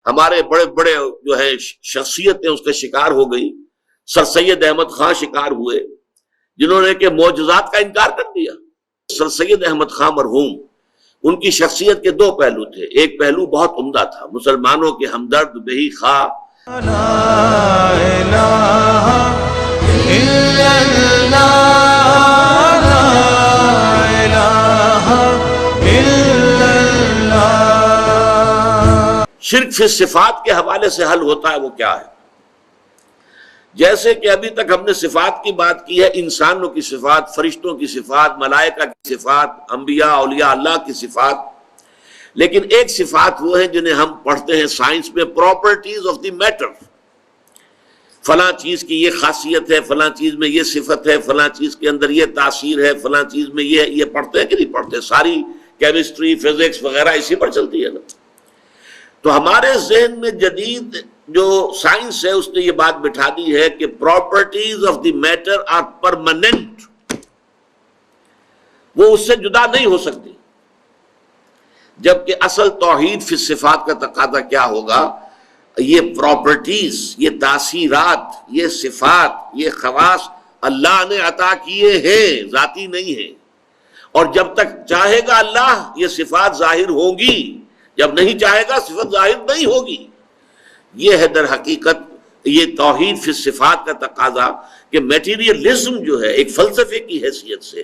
ہمارے بڑے بڑے جو ہے شخصیتیں اس کا شکار ہو گئی. سر سید احمد خان شکار ہوئے جنہوں نے کہ معجزات کا انکار کر دیا. سر سید احمد خان مرحوم، ان کی شخصیت کے دو پہلو تھے. ایک پہلو بہت عمدہ تھا، مسلمانوں کے ہمدرد بہی خواہ. لا الہ الا اللہ، لا الہ الا اللہ. شرک فی صفات کے حوالے سے حل ہوتا ہے وہ کیا ہے؟ جیسے کہ ابھی تک ہم نے صفات کی بات کی ہے، انسانوں کی صفات، فرشتوں کی صفات، ملائکہ کی صفات، انبیاء اولیاء اللہ کی صفات. لیکن ایک صفات وہ ہیں جنہیں ہم پڑھتے ہیں سائنس میں، پراپرٹیز آف دی میٹر. فلاں چیز کی یہ خاصیت ہے، فلاں چیز میں یہ صفت ہے، فلاں چیز کے اندر یہ تاثیر ہے، فلاں چیز میں یہ پڑھتے ہیں کہ نہیں پڑھتے؟ ساری کیمسٹری، فزکس وغیرہ اسی پر چلتی ہے نا. تو ہمارے ذہن میں جدید جو سائنس ہے اس نے یہ بات بٹھا دی ہے کہ properties of the matter are permanent, وہ اس سے جدا نہیں ہو سکتی. جبکہ اصل توحید فی صفات کا تقاضا کیا ہوگا؟ یہ پراپرٹیز، یہ تاثیرات، یہ صفات، یہ خواص اللہ نے عطا کیے ہیں، ذاتی نہیں ہیں. اور جب تک چاہے گا اللہ یہ صفات ظاہر ہوں گی، جب نہیں چاہے گا صفت ظاہر نہیں ہوگی. یہ ہے در حقیقت یہ توحید فی صفات کا تقاضا کہ میٹیریلزم جو ہے ایک فلسفے کی حیثیت سے،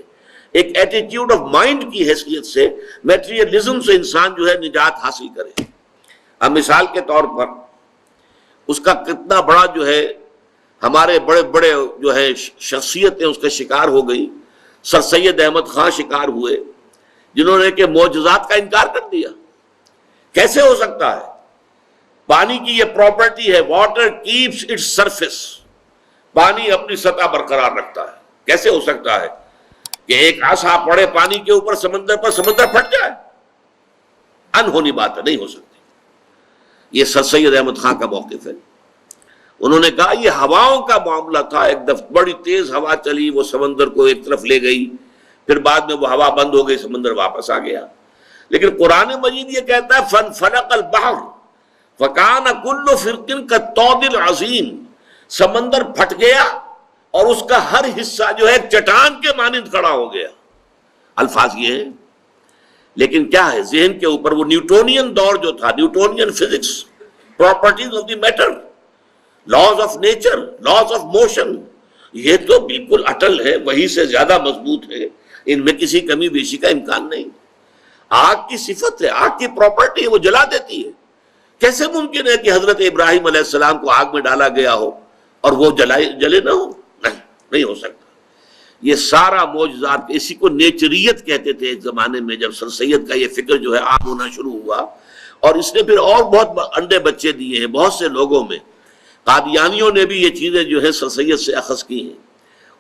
ایک ایٹیٹیوڈ آف مائنڈ کی حیثیت سے، میٹیریلزم سے انسان جو ہے نجات حاصل کرے. اب مثال کے طور پر اس کا کتنا بڑا جو ہے ہمارے بڑے بڑے جو ہے شخصیتیں اس کا شکار ہو گئی. سر سید احمد خان شکار ہوئے جنہوں نے کہ معجزات کا انکار کر دیا. کیسے ہو سکتا ہے؟ پانی کی یہ پراپرٹی ہے، واٹر کیپس اٹس سرفیس، پانی اپنی سطح برقرار رکھتا ہے. کیسے ہو سکتا ہے کہ ایک عصا پڑے پانی کے اوپر سمندر پر، سمندر پھٹ جائے؟ انہونی بات ہے، نہیں ہو سکتی. یہ سر سید احمد خان کا موقف ہے. انہوں نے کہا یہ ہواؤں کا معاملہ تھا، ایک دفعہ بڑی تیز ہوا چلی، وہ سمندر کو ایک طرف لے گئی، پھر بعد میں وہ ہوا بند ہو گئی، سمندر واپس آ گیا. لیکن قرآن مجید یہ کہتا ہے فَانْفَلَقَ الْبَحْرُ فَكَانَ كُلُّ فِرْقٍ كَالطَّوْدِ الْعَظِيمِ، سمندر پھٹ گیا اور اس کا ہر حصہ جو ہے چٹان کے مانند کھڑا ہو گیا. الفاظ یہ ہیں. لیکن کیا ہے ذہن کے اوپر وہ نیوٹونین دور جو تھا، Newtonian physics, properties of the metre, laws of nature, laws of motion, یہ تو بالکل اٹل ہے، وہی سے زیادہ مضبوط ہے، ان میں کسی کمی بیشی کا امکان نہیں. آگ کی صفت ہے، آگ کی پراپرٹی ہے، وہ جلا دیتی ہے. کیسے ممکن ہے کہ حضرت ابراہیم علیہ السلام کو آگ میں ڈالا گیا ہو اور وہ جلے نہ ہو؟ نہیں ہو سکتا. یہ سارا معجزات، اسی کو نیچریت کہتے تھے ایک زمانے میں، جب سر سید کا یہ فکر جو ہے عام ہونا شروع ہوا، اور اس نے پھر اور بہت انڈے بچے دیے ہیں بہت سے لوگوں میں. قادیانیوں نے بھی یہ چیزیں جو ہے سر سید سے اخذ کی ہیں.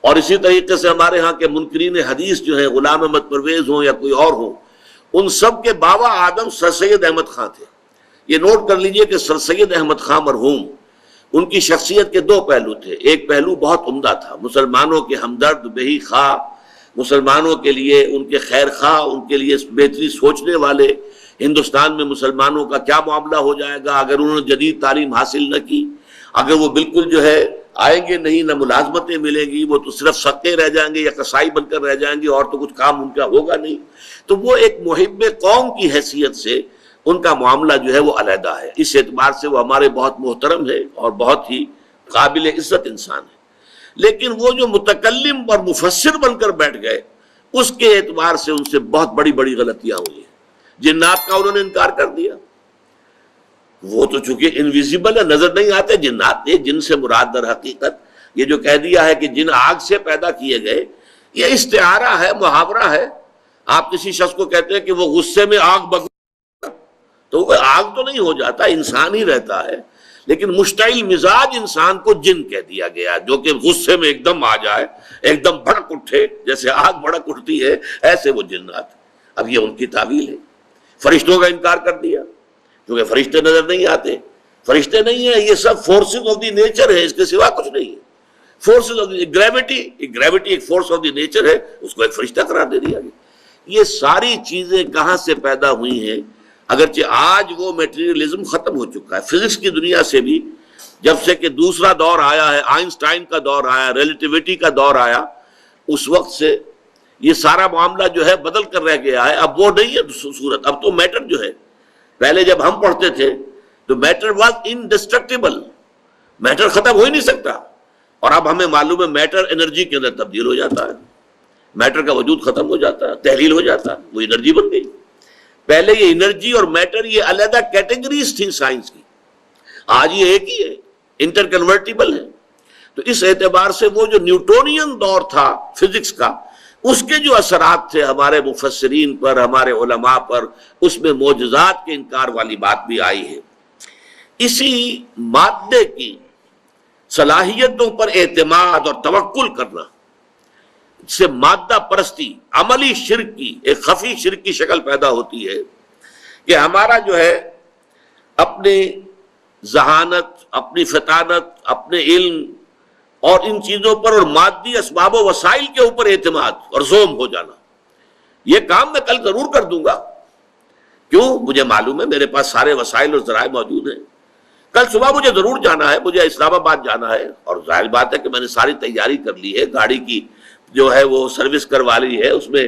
اور اسی طریقے سے ہمارے ہاں کے منکرین حدیث جو ہیں، غلام احمد پرویز ہوں یا کوئی اور ہوں، ان سب کے بابا آدم سر سید احمد خان تھے. یہ نوٹ کر لیجئے کہ سر سید احمد خان مرحوم، ان کی شخصیت کے دو پہلو تھے. ایک پہلو بہت عمدہ تھا، مسلمانوں کے ہمدرد بہی خواہ، مسلمانوں کے لیے ان کے خیر خواہ، ان کے لیے بہتری سوچنے والے. ہندوستان میں مسلمانوں کا کیا معاملہ ہو جائے گا اگر انہوں نے جدید تعلیم حاصل نہ کی، اگر وہ بالکل جو ہے آئیں گے نہیں، نہ ملازمتیں ملیں گی، وہ تو صرف سکے رہ جائیں گے یا قصائی بن کر رہ جائیں گے، اور تو کچھ کام ان کا ہوگا نہیں. تو وہ ایک محب قوم کی حیثیت سے ان کا معاملہ جو ہے وہ علیحدہ ہے. اس اعتبار سے وہ ہمارے بہت محترم ہے اور بہت ہی قابل عزت انسان ہے. لیکن وہ جو متکلم اور مفسر بن کر بیٹھ گئے، اس کے اعتبار سے ان سے بہت بڑی بڑی غلطیاں ہوئی ہیں. جنات کا انہوں نے انکار کر دیا. وہ تو چونکہ انویزیبل ہے، نظر نہیں آتے جنات. جن سے مراد در حقیقت یہ جو کہہ دیا ہے کہ جن آگ سے پیدا کیے گئے، یہ استعارہ ہے، محاورہ ہے. آپ کسی شخص کو کہتے ہیں کہ وہ غصے میں آگ بگ، تو وہ آگ تو نہیں ہو جاتا، انسان ہی رہتا ہے. لیکن مشتعل مزاج انسان کو جن کہہ دیا گیا، جو کہ غصے میں ایک دم آ جائے، ایک دم بھڑک اٹھے، جیسے آگ بھڑک اٹھتی ہے ایسے وہ جنات. اب یہ ان کی تعویل ہے. فرشتوں کا انکار کر دیا، کیونکہ فرشتے نظر نہیں آتے، فرشتے نہیں ہیں، یہ سب فورسز آف دی نیچر ہے، اس کے سوا کچھ نہیں ہے. فورسز آف دی گریوٹی ایک فورس آف دی نیچر ہے، اس کو ایک فرشتہ قرار دے دیا گیا. یہ ساری چیزیں کہاں سے پیدا ہوئی ہیں؟ اگرچہ آج وہ میٹیریلزم ختم ہو چکا ہے فزکس کی دنیا سے بھی، جب سے کہ دوسرا دور آیا ہے، آئنسٹائن کا دور آیا، ریلیٹیوٹی کا دور آیا، اس وقت سے یہ سارا معاملہ جو ہے بدل کر رہ گیا ہے. اب وہ نہیں ہے صورت. اب تو میٹر جو ہے، پہلے جب ہم پڑھتے تھے تو میٹر واز انڈسٹرکٹیبل، میٹر ختم ہو ہی نہیں سکتا. اور اب ہمیں معلوم ہے میٹر انرجی کے اندر تبدیل ہو جاتا ہے، میٹر کا وجود ختم ہو جاتا ہے، تحلیل ہو جاتا ہے، وہ انرجی بن گئی. پہلے یہ انرجی اور میٹر یہ علیحدہ کیٹیگریز تھی سائنس کی، آج یہ ایک ہی ہے، انٹر کنورٹیبل ہے. تو اس اعتبار سے وہ جو نیوٹونین دور تھا فزکس کا، اس کے جو اثرات تھے ہمارے مفسرین پر، ہمارے علماء پر، اس میں معجزات کے انکار والی بات بھی آئی ہے. اسی مادے کی صلاحیتوں پر اعتماد اور توکل کرنا سے مادہ پرستی، عملی شرک کی ایک خفی شرک کی شکل پیدا ہوتی ہے کہ ہمارا جو ہے اپنی ذہانت، اپنی فطانت، اپنے علم اور ان چیزوں پر اور مادی اسباب و وسائل کے اوپر اعتماد اور زوم ہو جانا. یہ کام میں کل ضرور کر دوں گا، کیوں؟ مجھے معلوم ہے میرے پاس سارے وسائل اور ذرائع موجود ہیں. کل صبح مجھے ضرور جانا ہے، مجھے اسلام آباد جانا ہے، اور ظاہر بات ہے کہ میں نے ساری تیاری کر لی ہے، گاڑی کی جو ہے وہ سروس کروا لی ہے، اس میں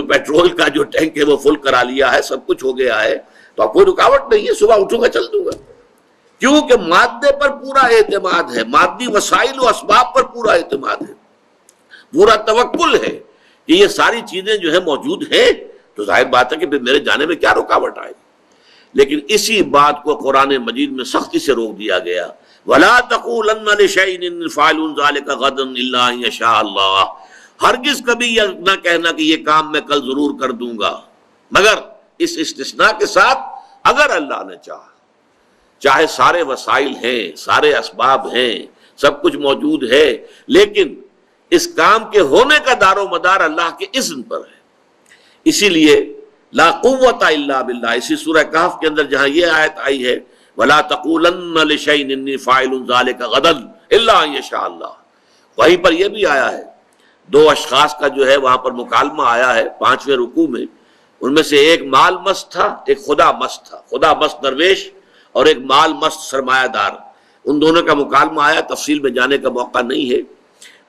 پیٹرول کا جو ٹینک ہے وہ فل کرا لیا ہے، سب کچھ ہو گیا ہے. تو اب کوئی رکاوٹ نہیں ہے، صبح اٹھوں گا چل دوں گا. کیونکہ مادے پر پورا اعتماد ہے، مادی وسائل و اسباب پر پورا اعتماد ہے، پورا توکل ہے کہ یہ ساری چیزیں جو ہے موجود ہیں. تو ظاہر بات ہے کہ پھر میرے جانے میں کیا رکاوٹ آئے. لیکن اسی بات کو قرآن مجید میں سختی سے روک دیا گیا. وَلَا تَقُولَنَّ لِشَيْءٍ إِنِّي فَاعِلٌ ذَلِكَ غَدًا إِلَّا أَن يَشَاءَ اللَّهُ، ہرگز کبھی یہ نہ کہنا کہ یہ کام میں کل ضرور کر دوں گا، مگر اس استثناء کے ساتھ اگر اللہ نے چاہا. چاہے سارے وسائل ہیں، سارے اسباب ہیں، سب کچھ موجود ہے، لیکن اس کام کے ہونے کا دار و مدار اللہ کے اذن پر ہے. اسی لیے لا قوت الا باللہ، اسی سورہ کہف کے اندر جہاں یہ آیت آئی ہے وَلَا تَقُولَنَّ لِشَيْءٍ إِنِّي فَاعِلٌ ذَلِكَ غَدًا إِلَّا أَن يَشَاءَ اللَّهُ، وہیں پر یہ بھی آیا ہے. دو اشخاص کا جو ہے وہاں پر مکالمہ آیا ہے 5ویں رکوع میں. ان میں سے ایک مال مست تھا، ایک خدا مست تھا، خدا مست درویش اور ایک مال مست سرمایہ دار. ان دونوں کا مکالمہ آیا، تفصیل میں جانے کا موقع نہیں ہے.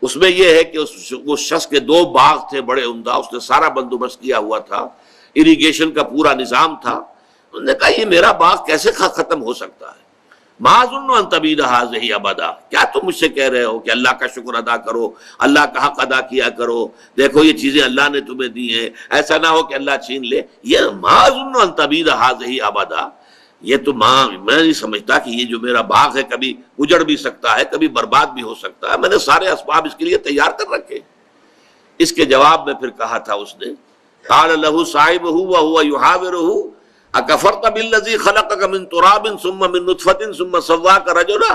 اس میں یہ ہے کہ اس شخص کے 2 باغ تھے بڑے عمدہ، اس نے سارا بندوبست کیا ہوا تھا، اریگیشن کا پورا نظام تھا. انہوں نے کہا یہ میرا باغ کیسے ختم ہو سکتا ہے؟ ما ظن ان تبید ھذہ ابدا، کیا تم مجھ سے کہہ رہے ہو کہ اللہ کا شکر ادا کرو، اللہ کا حق ادا کیا کرو، دیکھو یہ چیزیں اللہ نے تمہیں دی ہیں، ایسا نہ ہو کہ اللہ چھین لے. یہ ما ظن ان تبید ھذہ ابدا، یہ تو میں نہیں سمجھتا کہ یہ جو میرا باغ ہے کبھی اجڑ بھی سکتا ہے، کبھی برباد بھی ہو سکتا ہے، میں نے سارے اسباب اس کے لیے تیار کر رکھے. اس کے جواب میں پھر کہا تھا اس نے، قال له صاحبه وهو يحاوره اكفرت بالذي خلقك من تراب ثم من نطفة ثم سواك رجلا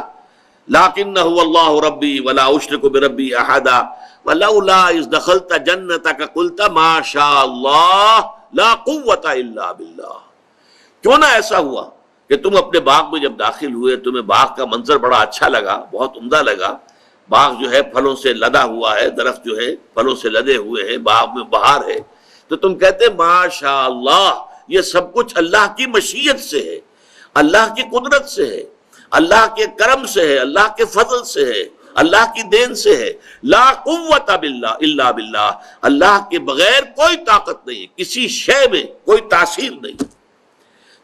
لكن هو الله ربي ولا اشرك بربي احدا ولولا اذ دخلت جنتك قلت ما شاء الله لا قوة الا بالله. کیوں نہ ایسا ہوا کہ تم اپنے باغ میں جب داخل ہوئے تمہیں باغ کا منظر بڑا اچھا لگا، بہت عمدہ لگا، باغ جو ہے پھلوں سے لدا ہوا ہے، درخت جو ہے پھلوں سے لدے ہوئے ہیں، باغ میں بہار ہے، تو تم کہتے ماشاء اللہ، یہ سب کچھ اللہ کی مشیت سے ہے، اللہ کی قدرت سے ہے، اللہ کے کرم سے ہے، اللہ کے فضل سے ہے، اللہ کی دین سے ہے. لا قوت باللہ الا باللہ، اللہ کے بغیر کوئی طاقت نہیں، کسی شے میں کوئی تاثیر نہیں.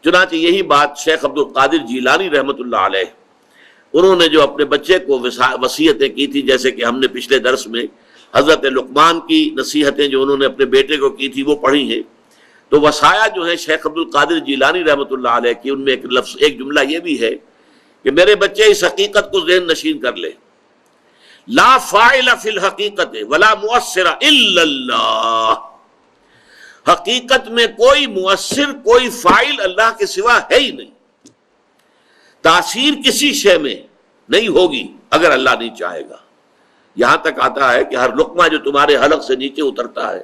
چنانچہ یہی بات شیخ عبد القادر جیلانی رحمۃ اللہ علیہ، انہوں نے جو اپنے بچے کو وصیتیں کی تھی، جیسے کہ ہم نے پچھلے درس میں حضرت لقمان کی نصیحتیں جو انہوں نے اپنے بیٹے کو کی تھی وہ پڑھی ہیں. تو وصایا جو ہے شیخ عبد القادر جیلانی رحمۃ اللہ علیہ کی، ان میں ایک جملہ یہ بھی ہے کہ میرے بچے اس حقیقت کو ذہن نشین کر لے، لا فاعل فی الحقیقت ولا مؤثر الا اللہ، حقیقت میں کوئی مؤثر، کوئی فاعل اللہ کے سوا ہے ہی نہیں. تاثیر کسی شے میں نہیں ہوگی اگر اللہ نہیں چاہے گا. یہاں تک آتا ہے کہ ہر لقمہ جو تمہارے حلق سے نیچے اترتا ہے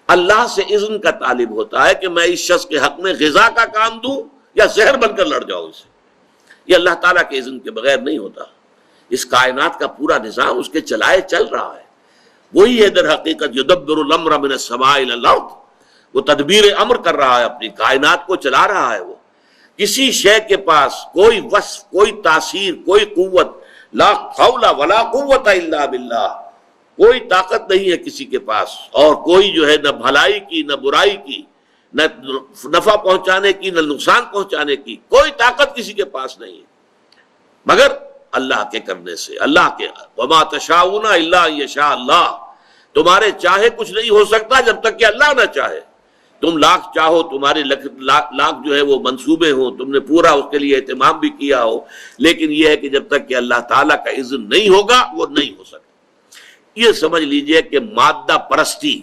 اللہ سے اذن کا طالب ہوتا ہے کہ میں اس شخص کے حق میں غذا کا کام دوں یا زہر بن کر لڑ جاؤں اسے. یہ اللہ تعالیٰ کے اذن کے بغیر نہیں ہوتا. اس کائنات کا پورا نظام اس کے چلائے چل رہا ہے. وہی ہے در حقیقت یدبر الامر من السماء الی الارض، وہ تدبیر امر کر رہا ہے، اپنی کائنات کو چلا رہا ہے. وہ کسی شے کے پاس کوئی وصف، کوئی تاثیر، کوئی قوت، لا حول ولا قوت الا باللہ، کوئی طاقت نہیں ہے کسی کے پاس، اور کوئی جو ہے نہ بھلائی کی نہ برائی کی، نہ نفع پہنچانے کی نہ نقصان پہنچانے کی، کوئی طاقت کسی کے پاس نہیں ہے مگر اللہ کے کرنے سے. اللہ کے وما تشاؤون الا ان یشاء اللہ، تمہارے چاہے کچھ نہیں ہو سکتا جب تک کہ اللہ نہ چاہے. تم لاکھ چاہو، تمہارے لاکھ جو ہے وہ منصوبے ہوں، تم نے پورا اس کے لیے اہتمام بھی کیا ہو، لیکن یہ ہے کہ جب تک کہ اللہ تعالیٰ کا اذن نہیں ہوگا وہ نہیں ہو سکتا. یہ سمجھ لیجئے کہ مادہ پرستی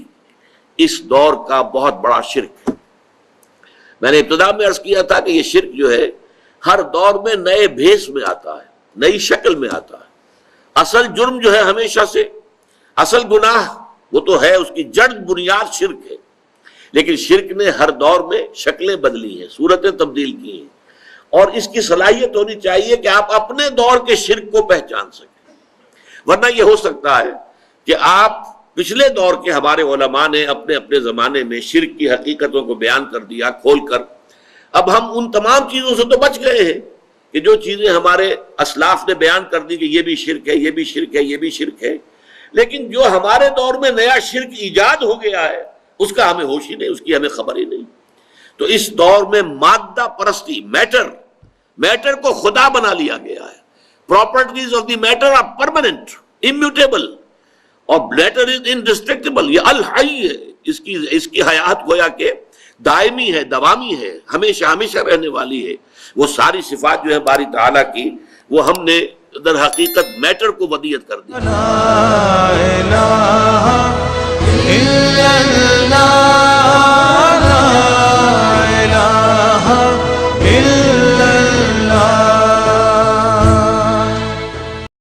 اس دور کا بہت بڑا شرک ہے. میں نے ابتدا میں عرض کیا تھا کہ یہ شرک جو ہے ہر دور میں نئے بھیس میں آتا ہے، نئی شکل میں آتا ہے. اصل جرم جو ہے ہمیشہ سے، اصل گناہ وہ تو ہے، اس کی جڑ بنیاد شرک ہے، لیکن شرک نے ہر دور میں شکلیں بدلی ہیں، صورتیں تبدیل کی ہیں، اور اس کی صلاحیت ہونی چاہیے کہ آپ اپنے دور کے شرک کو پہچان سکیں. ورنہ یہ ہو سکتا ہے کہ آپ پچھلے دور کے ہمارے علماء نے اپنے اپنے زمانے میں شرک کی حقیقتوں کو بیان کر دیا کھول کر، اب ہم ان تمام چیزوں سے تو بچ گئے ہیں کہ جو چیزیں ہمارے اسلاف نے بیان کر دی کہ یہ بھی شرک ہے، یہ بھی شرک ہے، یہ بھی شرک ہے، لیکن جو ہمارے دور میں نیا شرک ایجاد ہو گیا ہے اس کا ہمیں ہوش ہی نہیں، اس کی ہمیں خبر ہی نہیں. تو اس دور میں مادہ پرستی، میٹر کو خدا بنا لیا گیا ہے. Properties of the matter are permanent, immutable, اور میٹر از انڈسٹرکٹیبل. یہ الحی ہے، اس کی حیات گویا کہ دائمی ہے، دوامی ہے، ہمیشہ ہمیشہ رہنے والی ہے. وہ ساری صفات جو ہے باری تعالیٰ کی، وہ ہم نے در حقیقت میٹر کو ودیعت کر دی.